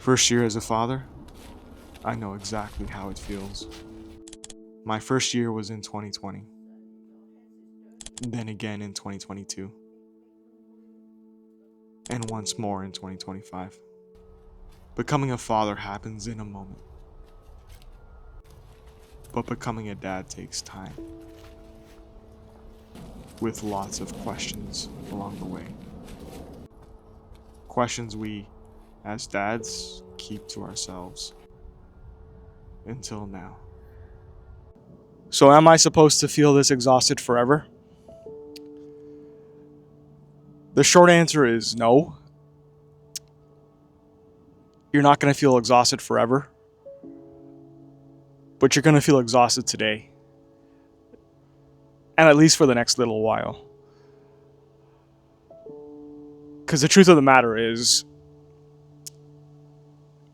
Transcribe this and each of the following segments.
First year as a father, I know exactly how it feels. My first year was in 2020, then again in 2022, and once more in 2025. Becoming a father happens in a moment, but becoming a dad takes time, with lots of questions along the way. Questions we, as dads, keep to ourselves. Until now. So, am I supposed to feel this exhausted forever? The short answer is no. You're not going to feel exhausted forever, but you're going to feel exhausted today, and at least for the next little while. Because the truth of the matter is,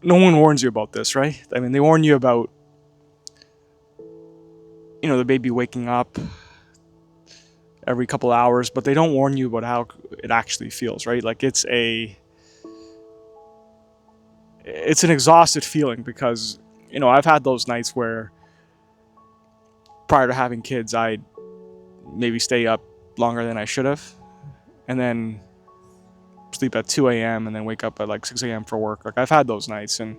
no one warns you about this, right? I mean, they warn you about, the baby waking up every couple hours, but they don't warn you about how it actually feels, right? Like it's an exhausted feeling because, I've had those nights where prior to having kids, I'd maybe stay up longer than I should have, and then sleep at 2 a.m. and then wake up at like 6 a.m. for work. Like I've had those nights, and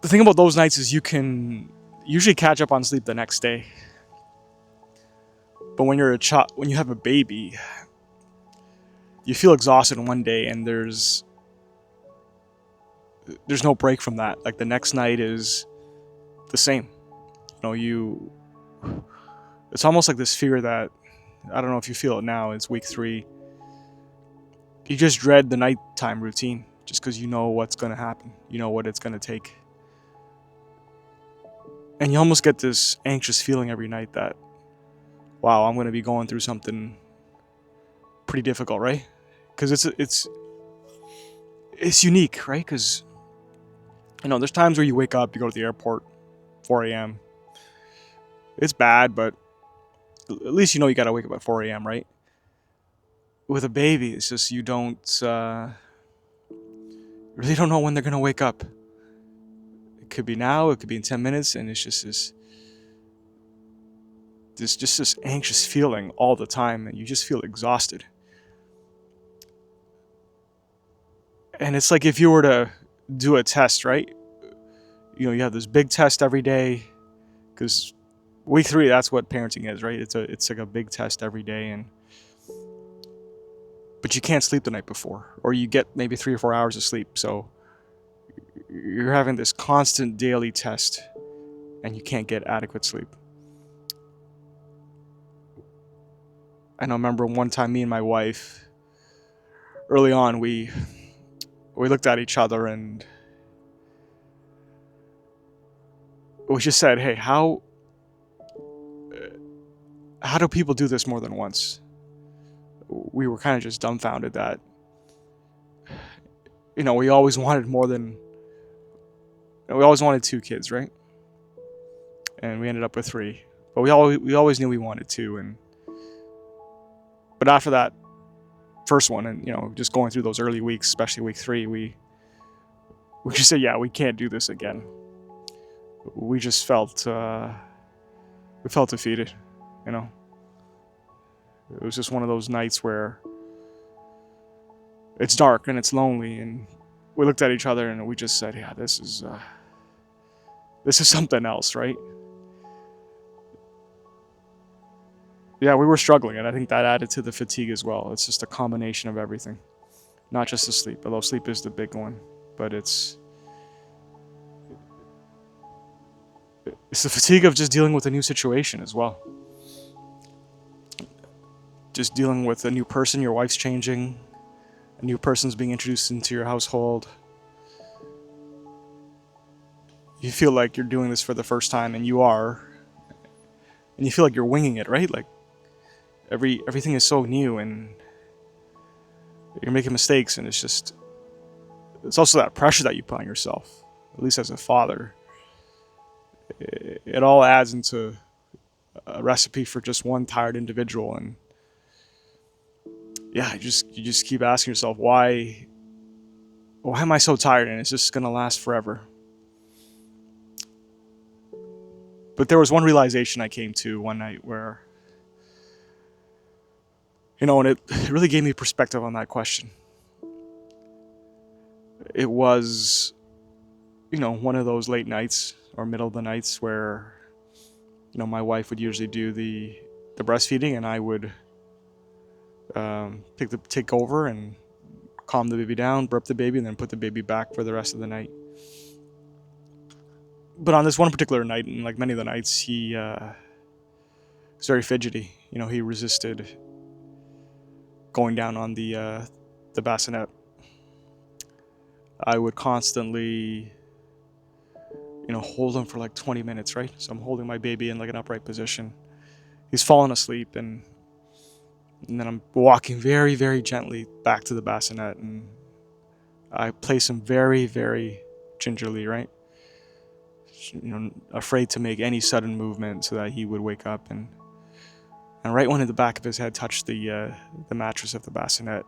the thing about those nights is you can usually catch up on sleep the next day. But when when you have a baby, you feel exhausted one day, and there's no break from that. Like the next night is the same. It's almost like this fear that, I don't know if you feel it now, it's week 3. You just dread the nighttime routine just because you know what's going to happen. You know what it's going to take. And you almost get this anxious feeling every night that, wow, I'm going to be going through something pretty difficult, right? Because it's unique, right? Because, there's times where you wake up, you go to the airport, 4 a.m. It's bad, but at least you got to wake up at 4 a.m., right? With a baby, it's just you really don't know when they're going to wake up. It could be now, it could be in 10 minutes, and it's just this anxious feeling all the time, and you just feel exhausted. And it's like if you were to do a test, right? You have this big test every day, because week 3, that's what parenting is, right? It's like a big test every day, but you can't sleep the night before, or you get maybe 3 or 4 hours of sleep. So you're having this constant daily test, and you can't get adequate sleep. I remember one time, me and my wife, early on, we looked at each other and we just said, hey, how do people do this more than once? We were kind of just dumbfounded that, we always wanted we always wanted 2 kids, right? And we ended up with 3, but we always knew we wanted 2. But after that first one, and just going through those early weeks, especially week 3, we just said, yeah, we can't do this again. We just felt defeated. It was just one of those nights where it's dark and it's lonely, and we looked at each other and we just said, yeah, this is something else, right? Yeah, we were struggling, and I think that added to the fatigue as well. It's just a combination of everything, not just the sleep, although sleep is the big one, but it's the fatigue of just dealing with a new situation as well. Just dealing with a new person, your wife's changing, a new person's being introduced into your household. You feel like you're doing this for the first time, and you are, and you feel like you're winging it, right? Like everything is so new, and you're making mistakes, and it's also that pressure that you put on yourself, at least as a father. It all adds into a recipe for just one tired individual, and yeah, you just keep asking yourself, why why am I so tired and it's just going to last forever? But there was one realization I came to one night where, and it really gave me perspective on that question. It was, one of those late nights or middle of the nights where, my wife would usually do the breastfeeding, and I would take over and calm the baby down, burp the baby, and then put the baby back for the rest of the night. But on this one particular night, and like many of the nights, he was very fidgety. He resisted going down on the bassinet. I would constantly, hold him for like 20 minutes, right? So I'm holding my baby in like an upright position. He's fallen asleep, and then I'm walking very, very gently back to the bassinet, and I place him very, very gingerly, right? Afraid to make any sudden movement so that he would wake up, and right when the back of his head touched the mattress of the bassinet,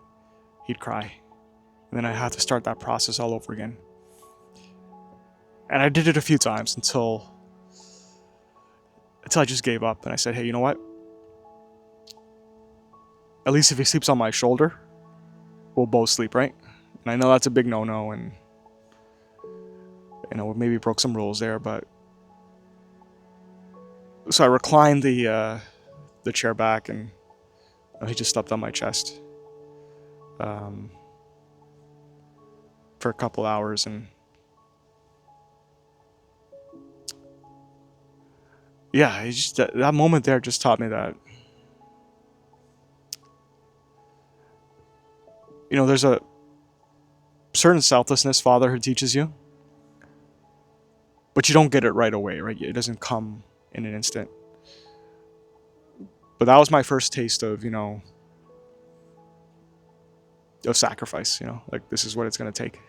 he'd cry, and then I had to start that process all over again. And I did it a few times until I just gave up, and I said, hey, you know what? At least if he sleeps on my shoulder, we'll both sleep, right? And I know that's a big no-no, and we maybe broke some rules there, but so I reclined the chair back, and he just slept on my chest for a couple hours, and yeah, that moment there just taught me that there's a certain selflessness fatherhood teaches you, but you don't get it right away, right? It doesn't come in an instant. But that was my first taste of of sacrifice. Like, this is what it's going to take.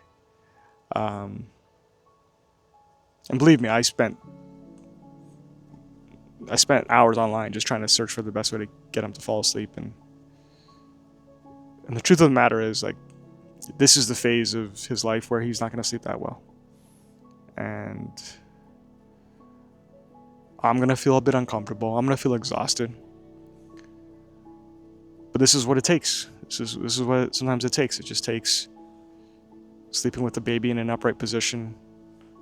And believe me, I spent hours online just trying to search for the best way to get him to fall asleep, and the truth of the matter is, like, this is the phase of his life where he's not going to sleep that well, and I'm going to feel a bit uncomfortable. I'm going to feel exhausted, but this is what it takes. This is what sometimes it takes. It just takes sleeping with the baby in an upright position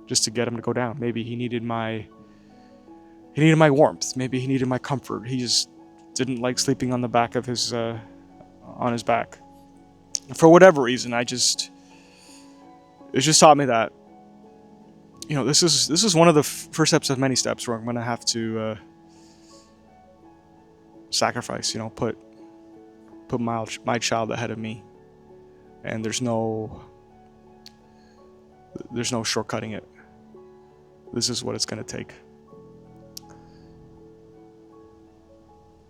just to get him to go down. Maybe he needed my warmth. Maybe he needed my comfort. He just didn't like sleeping on the back of his on his back. For whatever reason, it just taught me that this is one of the first steps of many steps where I'm going to have to sacrifice. Put my child ahead of me, and there's no shortcutting it. This is what it's going to take.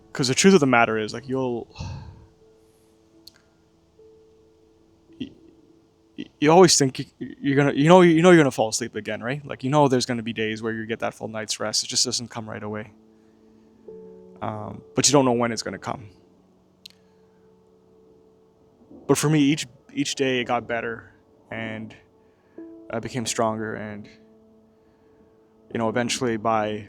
Because the truth of the matter is, like, you always think you're gonna fall asleep again, right? Like, there's gonna be days where you get that full night's rest. It just doesn't come right away. But you don't know when it's gonna come. But for me, each day it got better, and I became stronger, and eventually by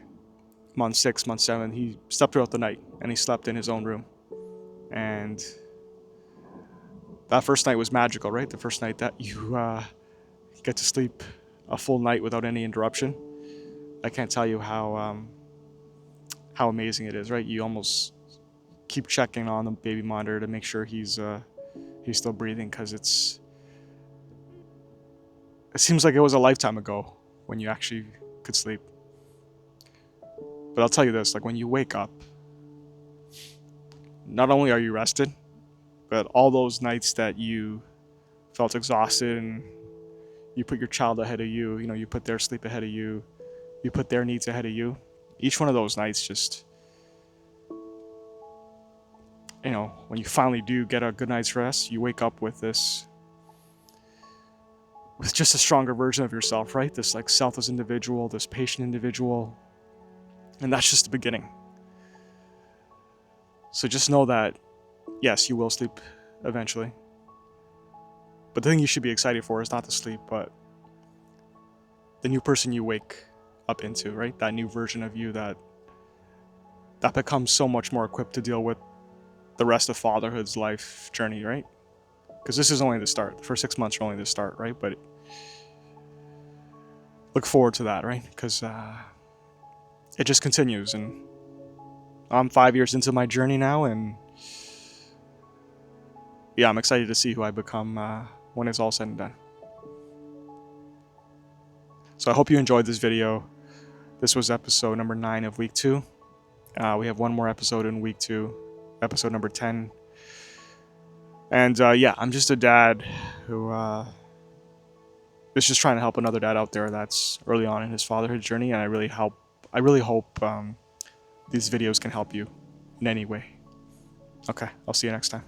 month 6, month 7, he slept throughout the night, and he slept in his own room. And that first night was magical, right? The first night that you get to sleep a full night without any interruption. I can't tell you how amazing it is, right? You almost keep checking on the baby monitor to make sure he's still breathing, because it seems like it was a lifetime ago when you actually could sleep. But I'll tell you this, like, when you wake up, not only are you rested, but all those nights that you felt exhausted and you put your child ahead of you, you put their sleep ahead of you, you put their needs ahead of you. Each one of those nights just, when you finally do get a good night's rest, you wake up with just a stronger version of yourself, right? This, like, selfless individual, this patient individual. And that's just the beginning. So just know that, yes, you will sleep eventually. But the thing you should be excited for is not the sleep, but the new person you wake up into, right? That new version of you that becomes so much more equipped to deal with the rest of fatherhood's life journey, right? Because this is only the start. The first 6 months are only the start, right? But look forward to that, right? Because it just continues, and I'm 5 years into my journey now, and yeah, I'm excited to see who I become when it's all said and done. So I hope you enjoyed this video. This was episode number 9 of week 2. We have one more episode in week 2, episode number 10. And yeah, I'm just a dad who is just trying to help another dad out there that's early on in his fatherhood journey, and I really hope these videos can help you in any way. Okay, I'll see you next time.